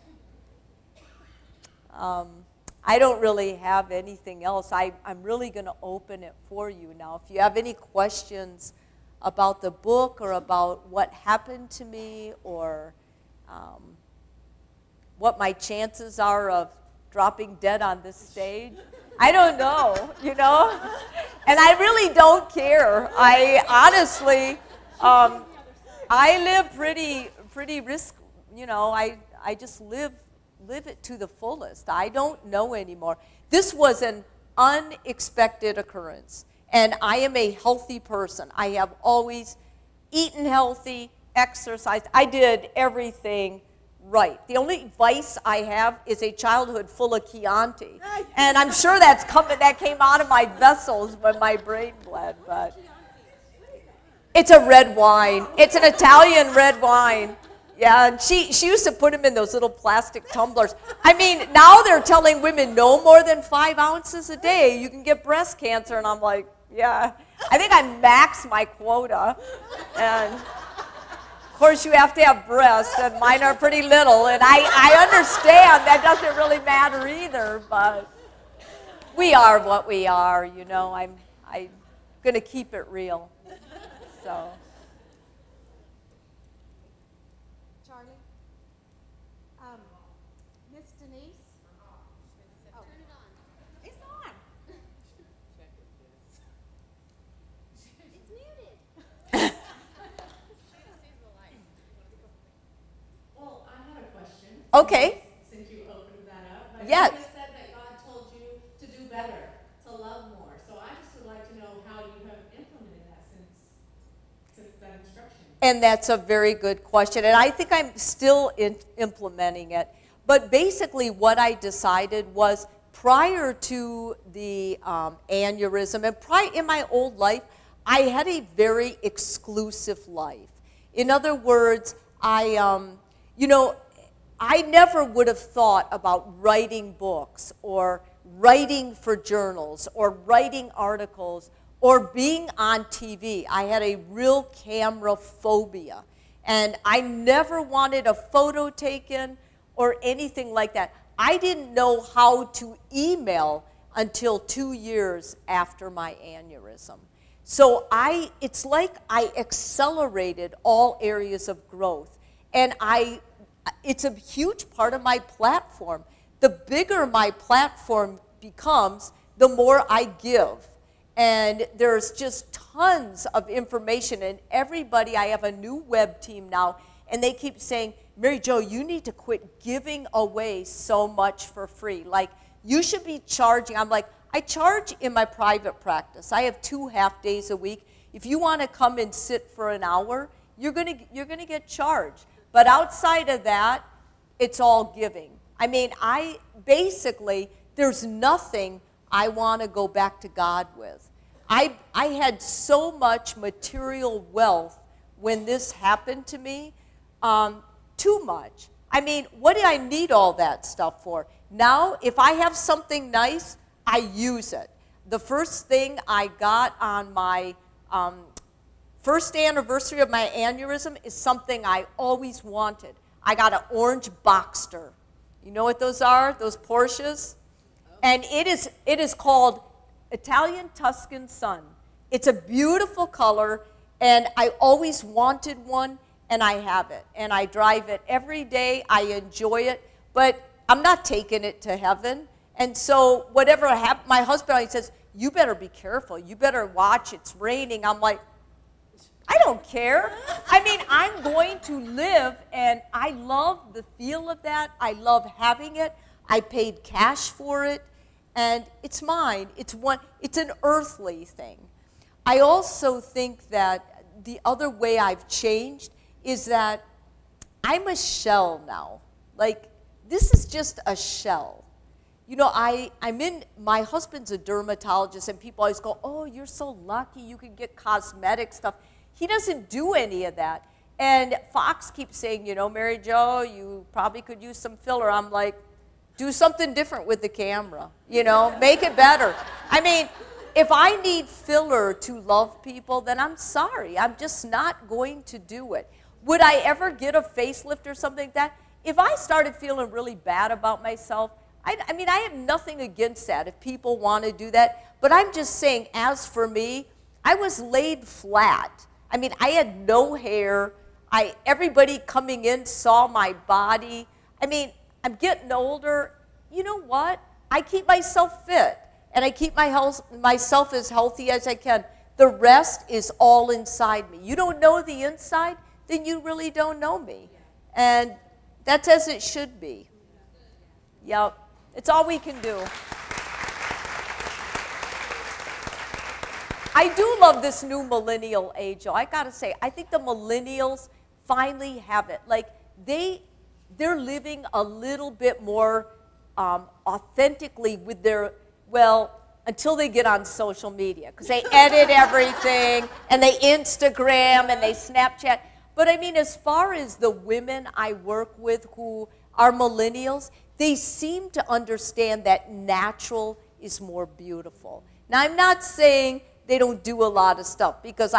I don't really have anything else. I'm really going to open it for you now. If you have any questions about the book or about what happened to me or what my chances are of dropping dead on this stage, I don't know, And I really don't care. I honestly, I live pretty risk, I just live it to the fullest. I don't know anymore. This was an unexpected occurrence, and I am a healthy person. I have always eaten healthy, exercised. I did everything right. The only vice I have is a childhood full of Chianti, and I'm sure that came out of my vessels when my brain bled. But it's a red wine. It's an Italian red wine. Yeah, and she used to put them in those little plastic tumblers. I mean, now they're telling women no more than 5 ounces a day. You can get breast cancer. And I'm like, yeah. I think I maxed my quota. And, of course, you have to have breasts, and mine are pretty little. And I understand that doesn't really matter either, but we are what we are, I'm going to keep it real. So. Miss Denise? Oh. Turn it on. It's on. It's muted. Well, I have a question. Okay. Since you opened that up. But Yes. You said that God told you to do better, to love more. So I just would like to know how you have implemented that since that instruction. And that's a very good question. And I think I'm still implementing it. But basically what I decided was prior to the aneurysm, and in my old life, I had a very exclusive life. In other words, I never would have thought about writing books or writing for journals or writing articles or being on TV. I had a real camera phobia. And I never wanted a photo taken or anything like that. I didn't know how to email until 2 years after my aneurysm. So it's like I accelerated all areas of growth. And it's a huge part of my platform. The bigger my platform becomes, the more I give. And there's just tons of information. And I have a new web team now, and they keep saying, Mary Jo, you need to quit giving away so much for free. Like, you should be charging. I'm like, I charge in my private practice. I have 2 half days a week. If you want to come and sit for an hour, you're gonna get charged. But outside of that, it's all giving. I mean, there's nothing I want to go back to God with. I had so much material wealth when this happened to me. Too much. I mean, what do I need all that stuff for? Now, if I have something nice, I use it. The first thing I got on my first anniversary of my aneurysm is something I always wanted. I got an orange Boxster. You know what those are? Those Porsches? And it is called Italian Tuscan Sun. It's a beautiful color, and I always wanted one. And I have it, and I drive it every day. I enjoy it, but I'm not taking it to heaven. And so whatever happened, my husband always says, you better be careful. You better watch. It's raining. I'm like, I don't care. I mean, I'm going to live, and I love the feel of that. I love having it. I paid cash for it, and it's mine. It's an earthly thing. I also think that the other way I've changed is that I'm a shell now. Like, this is just a shell. You know, my husband's a dermatologist, and people always go, oh, you're so lucky, you can get cosmetic stuff. He doesn't do any of that. And Fox keeps saying, you know, Mary Jo, you probably could use some filler. I'm like, do something different with the camera, you know, make it better. I mean, if I need filler to love people, then I'm sorry. I'm just not going to do it. Would I ever get a facelift or something like that? If I started feeling really bad about myself, I mean, I have nothing against that if people want to do that. But I'm just saying, as for me, I was laid flat. I mean, I had no hair. Everybody coming in saw my body. I mean, I'm getting older. You know what? I keep myself fit, and I keep myself as healthy as I can. The rest is all inside me. You don't know the inside, then you really don't know me. And that's as it should be. Yep. It's all we can do. I do love this new millennial age, though. I got to say, I think the millennials finally have it. Like, they're living a little bit more authentically with their, well, until they get on social media, because they edit everything, and they Instagram, and they Snapchat. But I mean, as far as the women I work with who are millennials, they seem to understand that natural is more beautiful. Now, I'm not saying they don't do a lot of stuff, because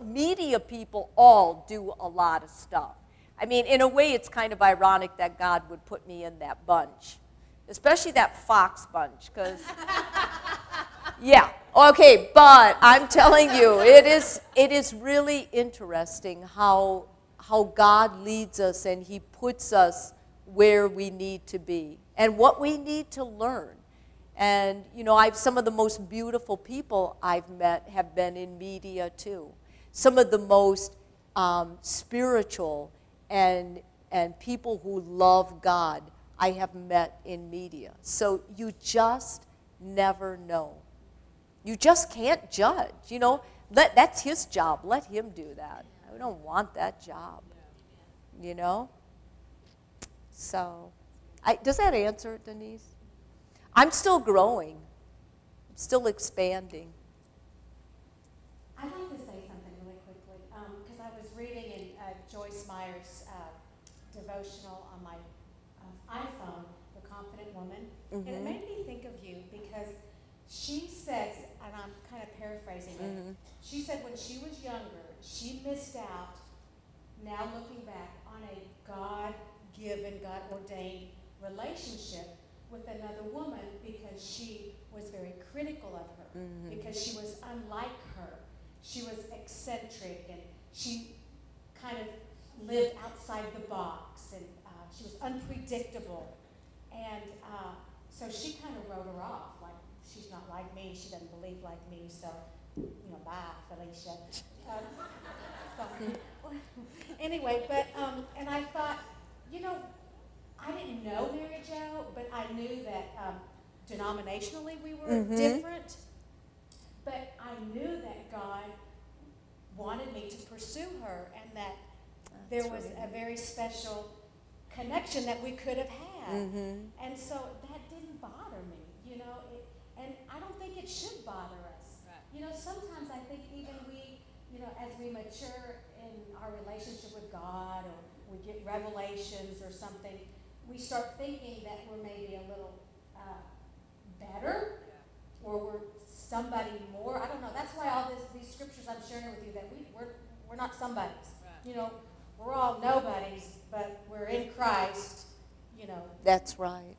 media people all do a lot of stuff. I mean, in a way, it's kind of ironic that God would put me in that bunch, especially that Fox bunch, because, yeah, okay, but I'm telling you, it is really interesting how God leads us, and he puts us where we need to be and what we need to learn. And, you know, some of the most beautiful people I've met have been in media, too. Some of the most spiritual and people who love God I have met in media. So you just never know. You just can't judge, you know. That's his job. Let him do that. I don't want that job, you know. So, does that answer it, Denise? I'm still growing. I'm still expanding. I'd like to say something really quickly, because I was reading in Joyce Meyer's devotional on my iPhone, The Confident Woman, and it made me think of you, because she says, and I'm kind of paraphrasing it, she said when she was younger, she missed out, now looking back, on a God-given, God-ordained relationship with another woman, because she was very critical of her, because she was unlike her. She was eccentric, and she kind of lived outside the box, and she was unpredictable. And so she kind of wrote her off, like, she's not like me, she doesn't believe like me, so, you know, bye, Felicia. Anyway, but, and I thought, you know, I didn't know Mary Jo, but I knew that denominationally we were different. But I knew that God wanted me to pursue her, and that there was a very special connection that we could have had. And so that didn't bother me, you know. And I don't think it should bother us. Right. You know, sometimes I think even we, you know, as we mature in our relationship with God, or we get revelations or something, we start thinking that we're maybe a little better, or we're somebody more. I don't know. That's why all these scriptures I'm sharing with you, that we're not somebodies. Right. You know, we're all nobodies, but we're in Christ. You know. That's right.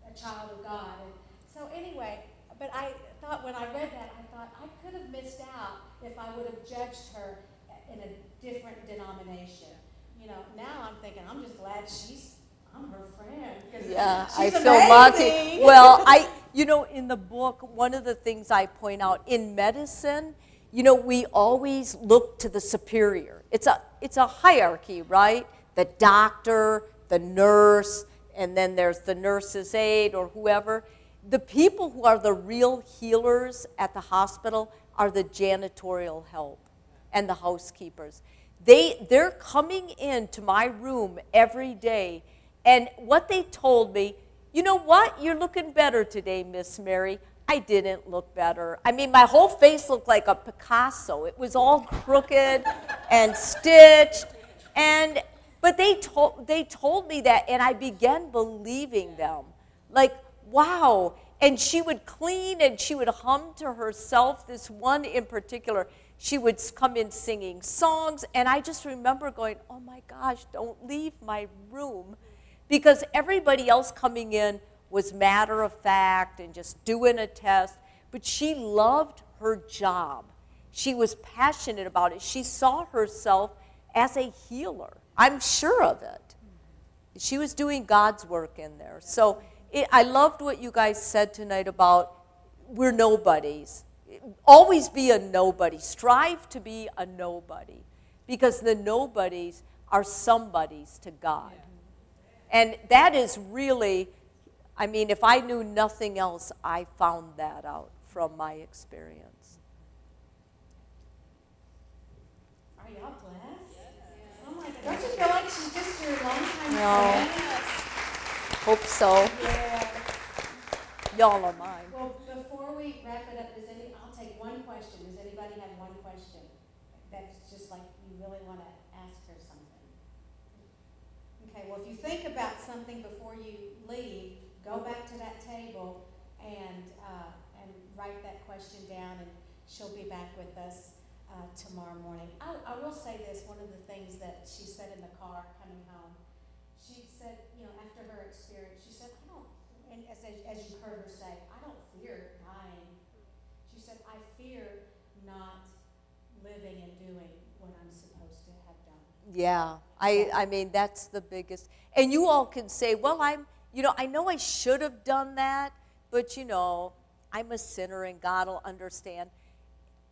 A child of God. And so anyway, but I thought when I read that, I thought I could have missed out if I would have judged her in a different denomination. You know, now I'm thinking, I'm just glad I'm her friend. Yeah, she's I feel amazing. lucky. Well, you know, in the book, one of the things I point out, in medicine, you know, we always look to the superior. It's a hierarchy, right? The doctor, the nurse, and then there's the nurse's aide or whoever. The people who are the real healers at the hospital are the janitorial help and the housekeepers. They're coming into my room every day, and what they told me, you know what? You're looking better today, Miss Mary. I didn't look better. I mean, my whole face looked like a Picasso. It was all crooked and stitched, but they told me that, and I began believing them. Like, wow. And she would clean and she would hum to herself. This one in particular, she would come in singing songs, and I just remember going, oh my gosh, don't leave my room. Because everybody else coming in was matter of fact and just doing a test, but she loved her job. She was passionate about it. She saw herself as a healer. I'm sure of it. She was doing God's work in there. So I loved what you guys said tonight about we're nobodies. Always be a nobody. Strive to be a nobody, because the nobodies are somebodies to God. And that is really, I mean, if I knew nothing else, I found that out from my experience. Are y'all blessed? Oh my God. Don't you feel like she's just your longtime No. friend? Hope so. Yes. Y'all are mine. Well, before we wrap it up, I'll take one question. Does anybody have one question that's just like you really want to ask her something? Okay, well, if you think about something before you leave, go back to that table and write that question down, and she'll be back with us tomorrow morning. I will say this, one of the things that she said in the car coming home, she said, after her experience, she said, and as you heard her say, I don't fear dying. She said, I fear not living and doing what I'm supposed to have done. Yeah, I mean, that's the biggest. And you all can say, well, I know I should have done that, but I'm a sinner and God will understand.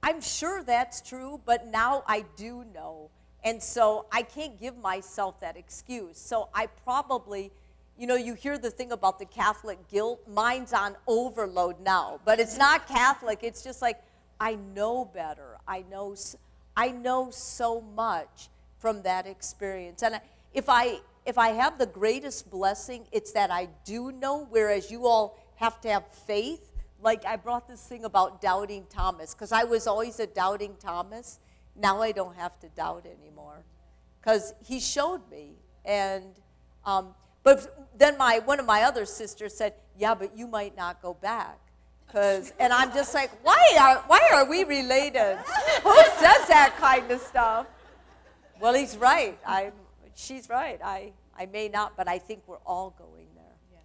I'm sure that's true, but now I do know. And so I can't give myself that excuse. So I probably, you hear the thing about the Catholic guilt. Mine's on overload now, but it's not Catholic. It's just like, I know better. I know so much from that experience. And if I have the greatest blessing, it's that I do know, whereas you all have to have faith. Like I brought this thing about doubting Thomas, because I was always a doubting Thomas. Now I don't have to doubt anymore, because he showed me. And but then one of my other sisters said, yeah, but you might not go back. And I'm just like, why are we related? Who says that kind of stuff? Well, he's right. She's right. I may not, but I think we're all going there. Yeah.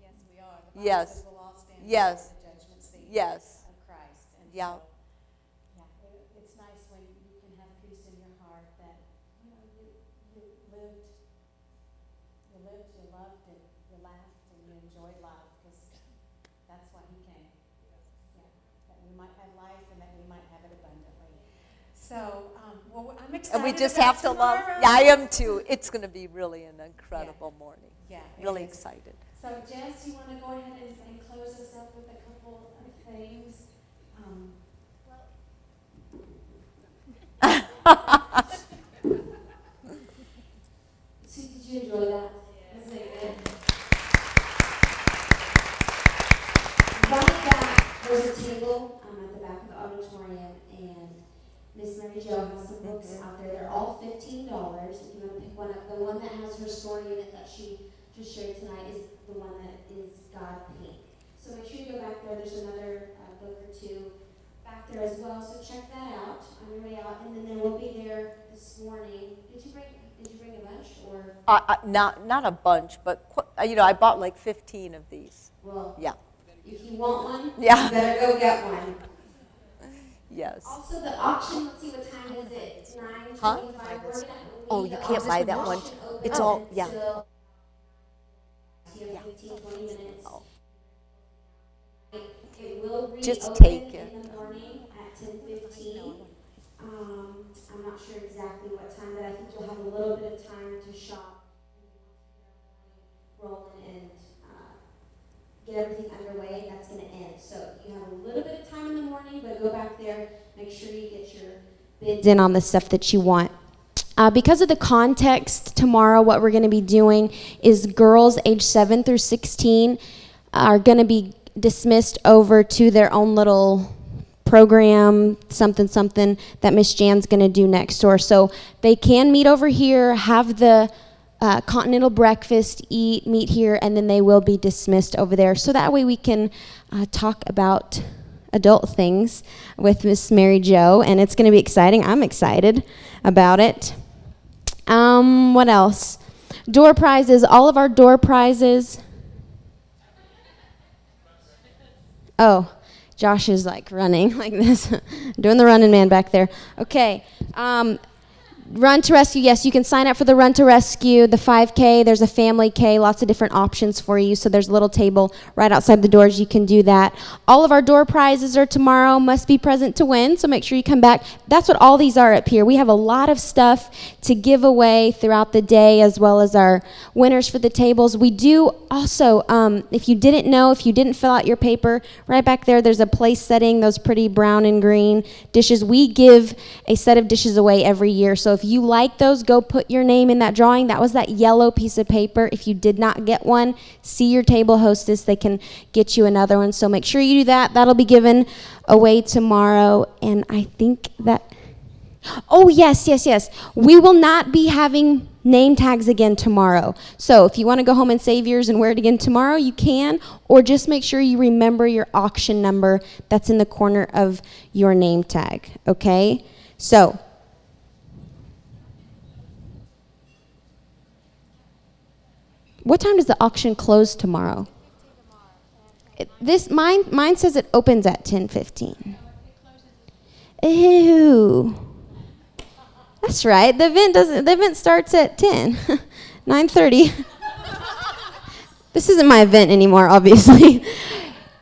Yes, we are. The Bible Yes. says we'll all stand Yes. before the judgment seat Yes. of Christ. And Yeah. so, it's nice when you can have peace in your heart that you lived, you loved, and you laughed, and you enjoyed life, because that's why he came. Yeah, that we might have life and that we might have it abundantly. So, well, I'm excited. And we just about have to love. tomorrow. Yeah, I am too. It's going to be really an incredible morning. Yeah, it Really is. excited. So, Jess, you want to go ahead and close us up with a couple of things? So, did you enjoy that? Wasn't it good? Right back, there's a table at the back of the auditorium, and Miss Mary Jo has some books out there. They're all $15 if you want to pick one up. The one that has her story in it that she just shared tonight is the one that is God Pink. So make sure you go back there. There's another book or two back there as well. So check that out on your way out. And then there will be there this morning. Did you bring a bunch or? Not a bunch, but I bought like 15 of these. Well, yeah. If you want one, Yeah. you better go get one. Yes. Also, the auction, let's see, what time is it? 9:25. Huh? We're gonna Oh, leave you the can't buy that one. auction open It's all, yeah. until you Yeah. have 15, 20 minutes. Oh. It will reopen Just take it. in the morning at 10:15. I'm not sure exactly what time, but I think you'll have a little bit of time to shop. Rolling and get everything underway, that's going to end. So you have a little bit of time in the morning, but go back there, make sure you get your bids in on the stuff that you want. Because of the context tomorrow, what we're going to be doing is girls age 7 through 16 are going to be dismissed over to their own little program, something that Miss Jan's going to do next door. So they can meet over here, have the continental breakfast, meet here, and then they will be dismissed over there. So that way we can talk about adult things with Miss Mary Jo, and it's going to be exciting. I'm excited about it. What else? Door prizes, all of our door prizes. Oh, Josh is like running like this, doing the running man back there. Okay. Run to Rescue, yes, you can sign up for the Run to Rescue, the 5K, there's a Family K, lots of different options for you, so there's a little table right outside the doors, you can do that. All of our door prizes are tomorrow, must be present to win, so make sure you come back. That's what all these are up here. We have a lot of stuff to give away throughout the day, as well as our winners for the tables. We do also, if you didn't know, if you didn't fill out your paper, right back there, there's a place setting, those pretty brown and green dishes. We give a set of dishes away every year, so if you like those, go put your name in that drawing. That was that yellow piece of paper. If you did not get one, see your table hostess. They can get you another one. So make sure you do that. That'll be given away tomorrow. And I think that, oh, yes. We will not be having name tags again tomorrow. So if you want to go home and save yours and wear it again tomorrow, you can. Or just make sure you remember your auction number that's in the corner of your name tag. Okay? So, what time does the auction close tomorrow? Mine says it opens at 10:15. Ew. That's right. The event starts at 10. 9:30. This isn't my event anymore, obviously.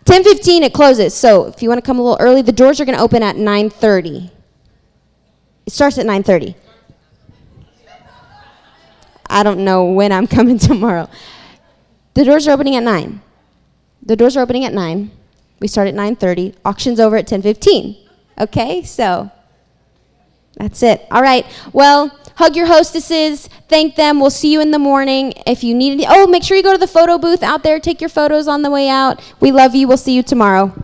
10:15 it closes. So if you want to come a little early, the doors are going to open at 9:30. It starts at 9:30. I don't know when I'm coming tomorrow. The doors are opening at 9. The doors are opening at 9. We start at 9:30. Auction's over at 10:15. Okay, so that's it. All right. Well, hug your hostesses. Thank them. We'll see you in the morning. If you need any, make sure you go to the photo booth out there. Take your photos on the way out. We love you. We'll see you tomorrow.